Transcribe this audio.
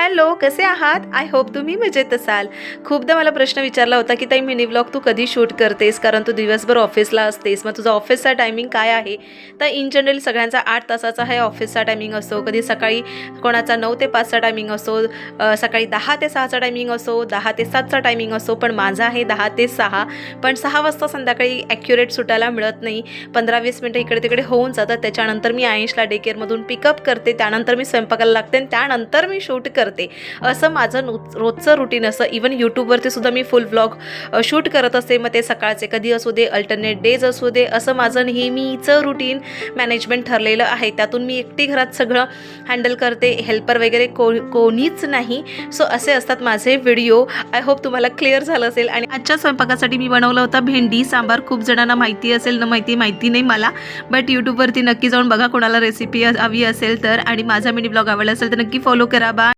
Hello, कसे आहात? I hope तुम्ही मजेत असाल. खूपदा मला प्रश्न विचारला होता, की ताई मिनी व्लॉग तू कधी शूट करतेस? कारण तू दिवसभर ऑफिसला असतेस. मग तुझा ऑफिसचा टायमिंग काय आहे? तर इन जनरल सगळ्यांचा 8 तासाचा हे ऑफिसचा टायमिंग असतो. कधी सकाळी कोणाचा 9 ते 5चा टायमिंग असतो, सकाळी 10 ते 6चा टायमिंग असतो, 10 ते 7चा टायमिंग असतो. पण माझा आहे 10 ते 6. पण 6 वाजता संध्याकाळी ॲक्युरेट सुटायला मिळत नाही. 15-20 मिनिटं इकडे-तिकडे होऊन जातात. त्याच्यानंतर मी आयेशला डे केअरमधून पिकअप करते. त्यानंतर मी स्वयंपाकाला लागते आणि त्यानंतर मी शूट करते. असं माझं रोजचं रुटीन असं. इवन यूट्यूबवरती सुद्धा मी फुल व्लॉग शूट करत असते. मग ते सकाळचे कधी असू दे, अल्टरनेट डेज असू दे, असं माझं नेहमीचं रुटीन मॅनेजमेंट ठरलेलं आहे. त्यातून मी एकटी घरात सगळं हँडल करते. हेल्पर वगैरे कोणीच नाही. सो असे असतात माझे व्हिडिओ. आय होप तुम्हाला क्लिअर झालं असेल. आणि आजच्या स्वयंपाकासाठी मी बनवलं होतं भेंडी सांबार. खूप जणांना माहिती असेल न माहिती नाही मला, बट यूट्यूबवरती नक्की जाऊन बघा कोणाला रेसिपी हवी असेल तर. आणि माझा मिनी ब्लॉग आवडला असेल तर नक्की फॉलो करा. बाय.